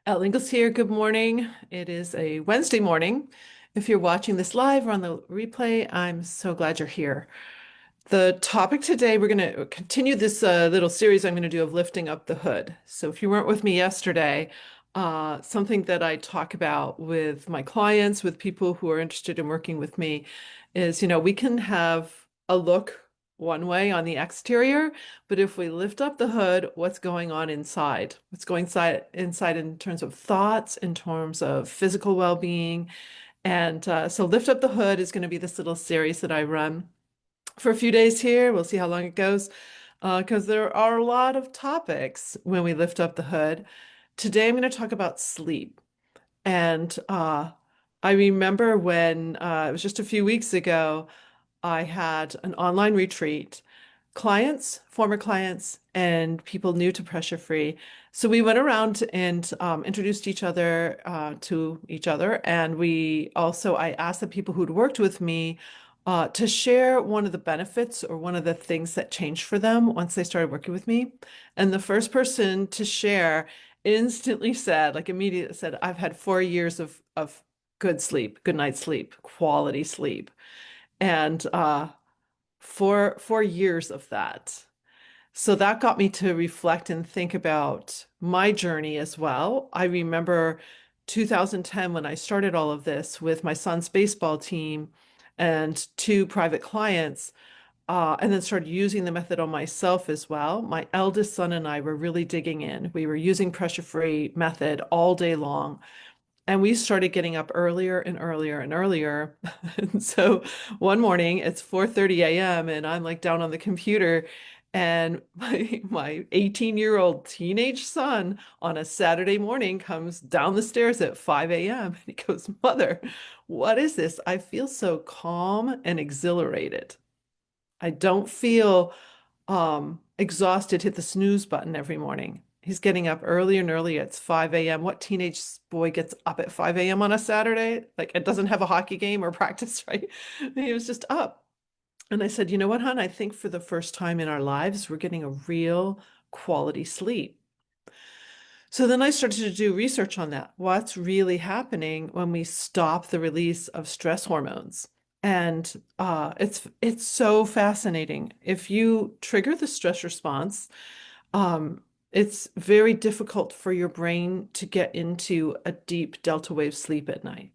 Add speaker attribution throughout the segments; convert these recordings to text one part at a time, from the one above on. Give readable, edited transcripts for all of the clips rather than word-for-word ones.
Speaker 1: Al Ingalls here. Good morning. It is a Wednesday morning. If you're watching this live or on the replay, I'm so glad you're here. The topic today, we're going to continue this little series I'm going to do of lifting up the hood. So if you weren't with me yesterday, something that I talk about with my clients, with people who are interested in working with me, is, we can have a look one way on the exterior, but if we lift up the hood, what's going on inside? What's going inside in terms of thoughts, in terms of physical well-being? And so Lift Up the Hood is going to be this little series that I run for a few days here. We'll see how long it goes, because there are a lot of topics when we lift up the hood. Today, I'm going to talk about sleep. And I remember when it was just a few weeks ago, I had an online retreat, clients, former clients, and people new to Pressure Free. So we went around and introduced each other to each other. And I asked the people who'd worked with me to share one of the benefits or one of the things that changed for them once they started working with me. And the first person to share instantly said, like immediately said, I've had 4 years of good sleep, good night's sleep, quality sleep. And 4 years of that. So that got me to reflect and think about my journey as well. I remember 2010 when I started all of this with my son's baseball team and two private clients, and then started using the method on myself as well. My eldest son and I were really digging in. We were using pressure-free method all day long. And we started getting up earlier and earlier and earlier. And so one morning it's 4:30 a.m. and I'm like down on the computer and my 18-year-old teenage son on a Saturday morning comes down the stairs at 5 a.m. and he goes, "Mother, what is this? I feel so calm and exhilarated. I don't feel exhausted, hit the snooze button every morning." He's getting up earlier and earlier. It's 5 a.m. What teenage boy gets up at 5 a.m. on a Saturday? Like it doesn't have a hockey game or practice, right? He was just up. And I said, you know what, hon? I think for the first time in our lives, we're getting a real quality sleep. So then I started to do research on that. What's really happening when we stop the release of stress hormones? And it's so fascinating. If you trigger the stress response, it's very difficult for your brain to get into a deep delta wave sleep at night.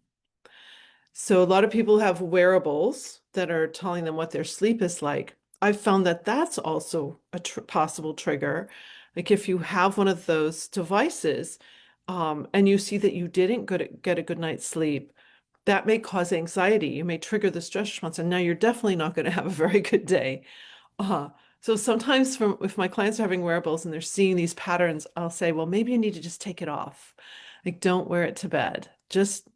Speaker 1: So a lot of people have wearables that are telling them what their sleep is like. I've found that that's also a possible trigger. Like if you have one of those devices, and you see that you didn't get a good night's sleep, that may cause anxiety. You may trigger the stress response, and now you're definitely not going to have a very good day. Uh, so sometimes if my clients are having wearables and they're seeing these patterns, I'll say, well, maybe you need to just take it off. Like don't wear it to bed. Just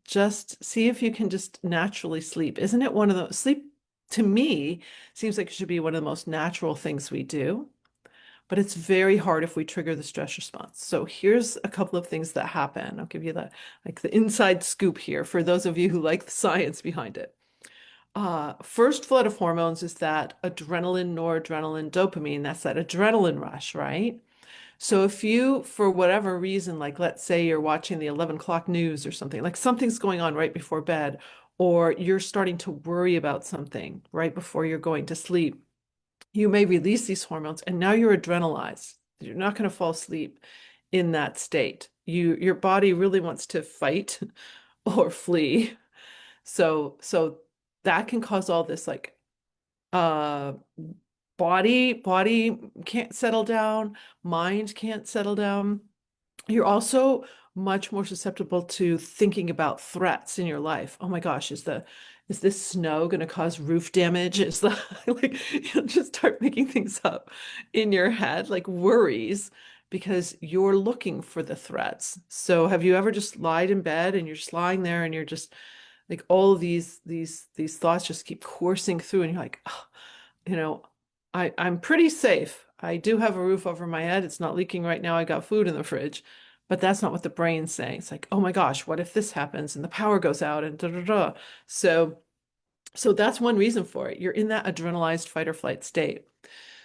Speaker 1: see if you can just naturally sleep. Isn't it one of those sleep to me seems like it should be one of the most natural things we do, but it's very hard if we trigger the stress response. So here's a couple of things that happen. I'll give you the inside scoop here for those of you who like the science behind it. First flood of hormones is that adrenaline, noradrenaline, dopamine. That's that adrenaline rush, right? So if you, for whatever reason, like let's say you're watching the 11 o'clock news or something, like something's going on right before bed, or you're starting to worry about something right before you're going to sleep, you may release these hormones and now you're adrenalized. You're not going to fall asleep in that state. Your body really wants to fight or flee. So that can cause all this like uh body can't settle down, mind can't settle down. You're also much more susceptible to thinking about threats in your life. Oh my gosh, is this snow going to cause roof damage? Is the like you'll just start making things up in your head, like worries, because you're looking for the threats. So have you ever just lied in bed and you're just lying there and you're just like all of these thoughts just keep coursing through and you're like, oh, you know, I'm pretty safe. I do have a roof over my head. It's not leaking right now. I got food in the fridge. But that's not what the brain's saying. It's like, oh my gosh, what if this happens and the power goes out and da da da. So so that's one reason for it. You're in that adrenalized fight or flight state.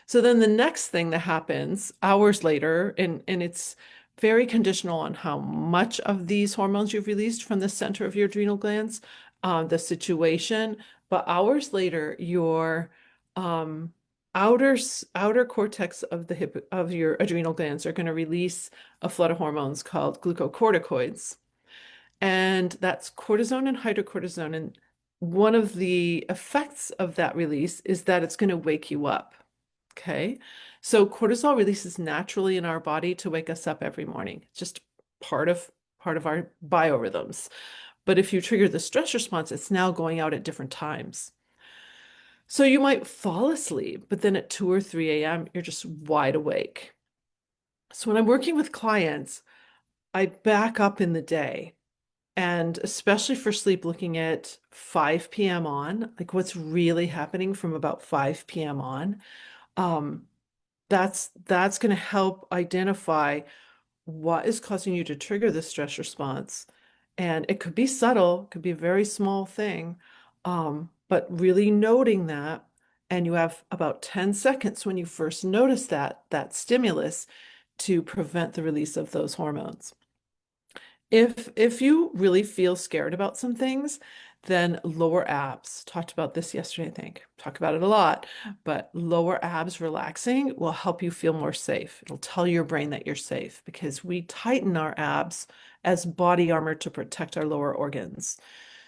Speaker 1: So then the next thing that happens hours later, and it's very conditional on how much of these hormones you've released from the center of your adrenal glands, the situation. But hours later, your um, outer cortex of the hip of your adrenal glands are going to release a flood of hormones called glucocorticoids, and that's cortisone and hydrocortisone. And one of the effects of that release is that it's going to wake you up. Okay. So cortisol releases naturally in our body to wake us up every morning. It's just part of part of our biorhythms. But if you trigger the stress response, it's now going out at different times. So you might fall asleep, but then at 2 or 3 a.m., you're just wide awake. So when I'm working with clients, I back up in the day. And especially for sleep, looking at 5 p.m. on, like what's really happening from about 5 p.m. on, um, that's going to help identify what is causing you to trigger the stress response. And it could be subtle, it could be a very small thing, but really noting that. And you have about 10 seconds when you first notice that stimulus to prevent the release of those hormones. If you really feel scared about some things, then lower abs. Talked about this yesterday, I think. Talk about it a lot, but lower abs relaxing will help you feel more safe. It'll tell your brain that you're safe because we tighten our abs as body armor to protect our lower organs.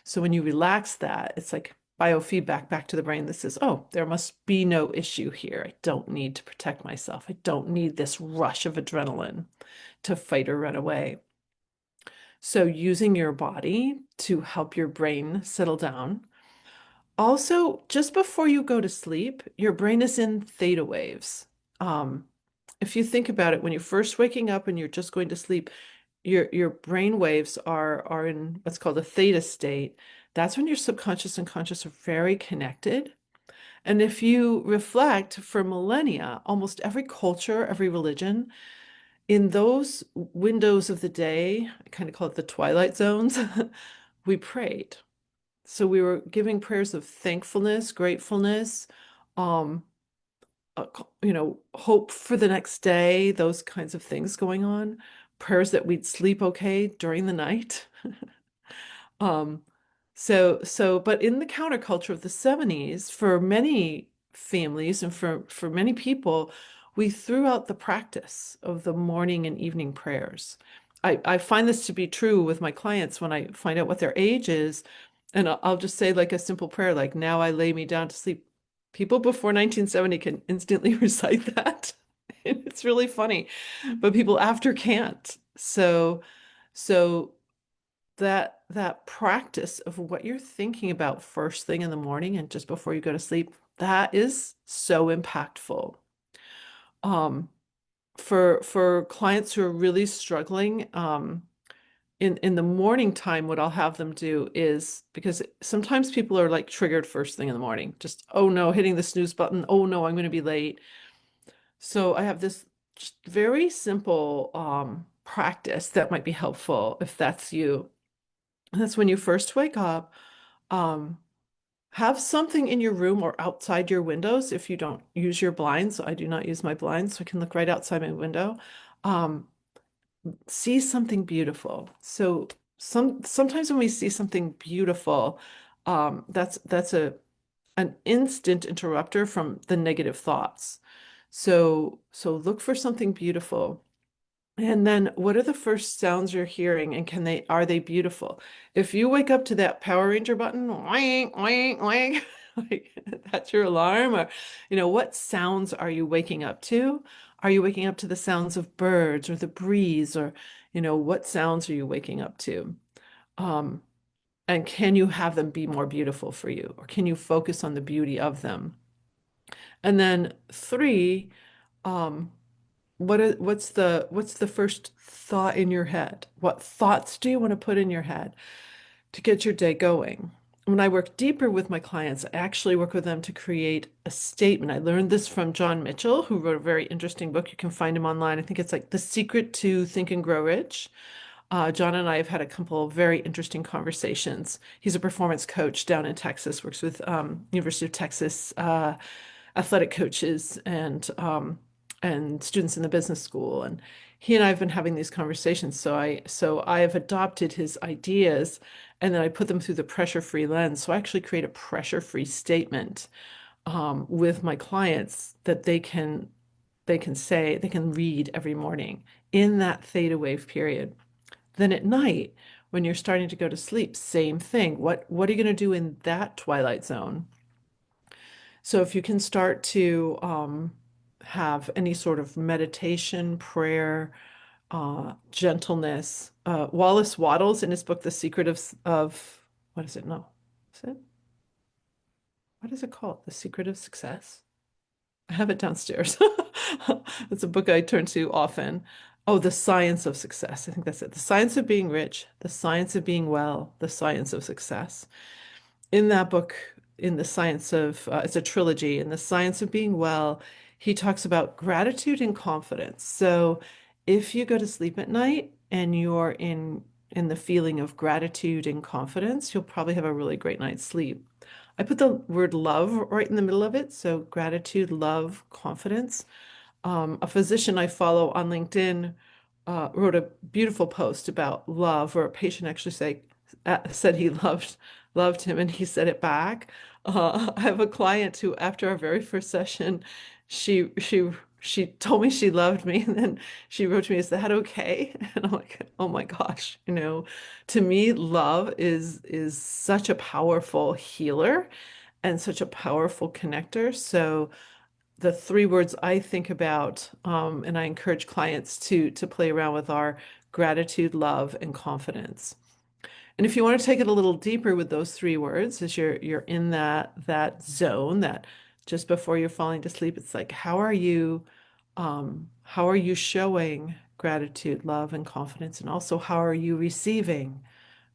Speaker 1: So when you relax that, it's like biofeedback back to the brain that says, oh, there must be no issue here. I don't need to protect myself. I don't need this rush of adrenaline to fight or run away. So using your body to help your brain settle down. Also, just before you go to sleep, your brain is in theta waves. Um, if you think about it, when you're first waking up and you're just going to sleep, your brain waves are in what's called a theta state. That's when your subconscious and conscious are very connected. And if you reflect for millennia, almost every culture, every religion, in those windows of the day, I kind of call it the twilight zones, we prayed. So we were giving prayers of thankfulness, gratefulness, um, hope for the next day, those kinds of things going on. Prayers that we'd sleep okay during the night. Um, but in the counterculture of the 70s, for many families and for many people, we threw out the practice of the morning and evening prayers. I find this to be true with my clients when I find out what their age is, and I'll just say like a simple prayer, like, now I lay me down to sleep. People before 1970 can instantly recite that. It's really funny, but people after can't. So that practice of what you're thinking about first thing in the morning and just before you go to sleep, that is so impactful. Um, for clients who are really struggling, in the morning time, what I'll have them do is, because sometimes people are like triggered first thing in the morning, just, oh no, hitting the snooze button, oh no, I'm going to be late. So I have this just very simple practice that might be helpful if that's you. And that's when you first wake up, um, have something in your room or outside your windows if you don't use your blinds. I do not use my blinds, so I can look right outside my window. Um, see something beautiful. So sometimes when we see something beautiful, that's a an instant interrupter from the negative thoughts. So look for something beautiful. And then what are the first sounds you're hearing and are they beautiful? If you wake up to that Power Ranger button, wang, wang, wang, like that's your alarm, or what sounds are you waking up to? Are you waking up to the sounds of birds or the breeze, or what sounds are you waking up to? Um, and can you have them be more beautiful for you, or can you focus on the beauty of them? And then three, um, what's the first thought in your head? What thoughts do you want to put in your head to get your day going? When I work deeper with my clients, I actually work with them to create a statement. I learned this from John Mitchell, who wrote a very interesting book. You can find him online. I think it's like The Secret to Think and Grow Rich. John and I have had a couple of very interesting conversations. He's a performance coach down in Texas, works with University of Texas athletic coaches and students in the business school. And he and I have been having these conversations. So I have adopted his ideas and then I put them through the pressure-free lens. So I actually create a pressure-free statement with my clients that they can read every morning in that theta wave period. Then at night, when you're starting to go to sleep, same thing. What are you going to do in that twilight zone? So if you can start to have any sort of meditation, prayer, gentleness. Wallace Wattles in his book, The Secret of what is it? No, is it? What is it called? The Secret of Success? I have it downstairs. It's a book I turn to often. Oh, The Science of Success. I think that's it. The Science of Being Rich, The Science of Being Well, The Science of Success. In that book, in the science of, it's a trilogy, in the science of being well, he talks about gratitude and confidence. So if you go to sleep at night and you're in the feeling of gratitude and confidence, you'll probably have a really great night's sleep. I put the word love right in the middle of it. So gratitude, love, confidence. A physician I follow on LinkedIn wrote a beautiful post about love, where a patient actually said he loved him, and he said it back. I have a client who, after our very first session, she told me she loved me, and then she wrote to me, "Is that okay?" And I'm like, "Oh my gosh, to me, love is such a powerful healer and such a powerful connector." So the three words I think about, and I encourage clients to play around with, are gratitude, love, and confidence. And if you want to take it a little deeper with those three words, as you're in that zone, that just before you're falling to sleep, it's like, how are you showing gratitude, love, and confidence? And also, how are you receiving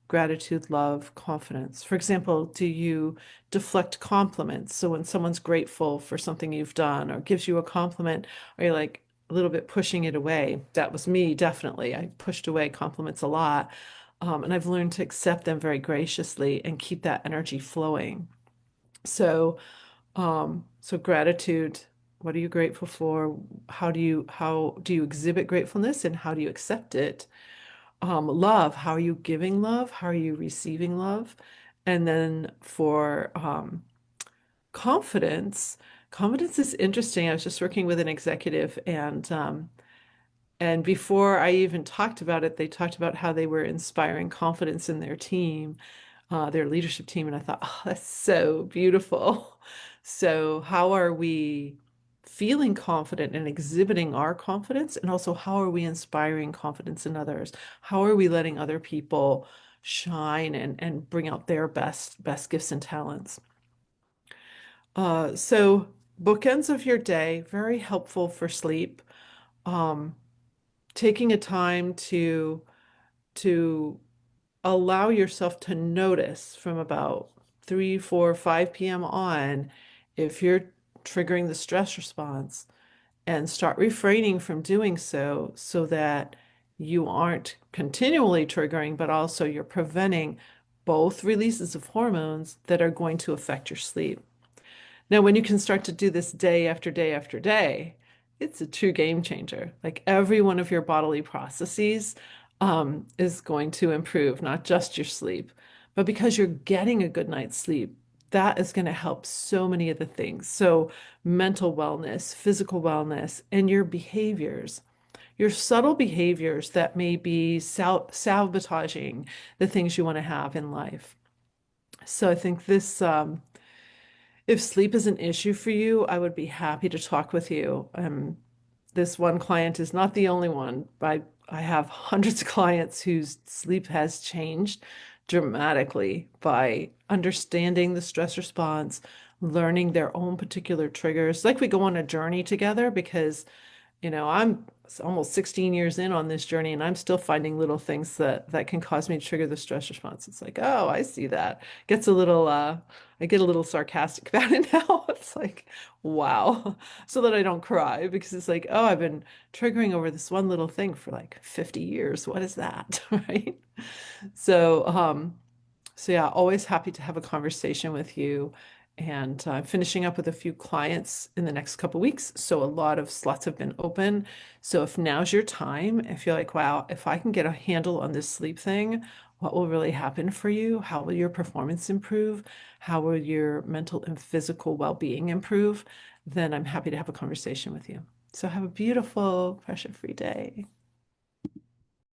Speaker 1: gratitude, love, confidence? For example, do you deflect compliments? So when someone's grateful for something you've done or gives you a compliment, are you like a little bit pushing it away? That was me, definitely. I pushed away compliments a lot. And I've learned to accept them very graciously and keep that energy flowing. So, so gratitude, what are you grateful for? How do you exhibit gratefulness and how do you accept it? Love, how are you giving love? How are you receiving love? And then for confidence, confidence is interesting. I was just working with an executive, and before I even talked about it, they talked about how they were inspiring confidence in their team, their leadership team. And I thought, oh, that's so beautiful. So, how are we feeling confident and exhibiting our confidence? And also, how are we inspiring confidence in others? How are we letting other people shine and bring out their best gifts and talents? So, bookends of your day, very helpful for sleep. Um, Taking a time to allow yourself to notice from about 3, 4, 5 p.m. on if you're triggering the stress response, and start refraining from doing so so that you aren't continually triggering, but also you're preventing both releases of hormones that are going to affect your sleep. Now, when you can start to do this day after day after day, it's a true game changer. Like every one of your bodily processes is going to improve, not just your sleep, but because you're getting a good night's sleep, that is going to help so many of the things. So, mental wellness, physical wellness, and your behaviors, your subtle behaviors that may be sabotaging the things you want to have in life. So, I think if sleep is an issue for you, I would be happy to talk with you. This one client is not the only one. I have hundreds of clients whose sleep has changed dramatically by understanding the stress response, learning their own particular triggers. Like we go on a journey together because I'm almost 16 years in on this journey and I'm still finding little things that can cause me to trigger the stress response. It's like, oh, I see that. Gets a little I get a little sarcastic about it now. It's like, wow. So that I don't cry because it's like, oh, I've been triggering over this one little thing for like 50 years. What is that? Right? So, so yeah, always happy to have a conversation with you. And I'm finishing up with a few clients in the next couple weeks. So a lot of slots have been open. So if now's your time, if you're like, wow, if I can get a handle on this sleep thing, what will really happen for you? How will your performance improve? How will your mental and physical well-being improve? Then I'm happy to have a conversation with you. So have a beautiful pressure-free day.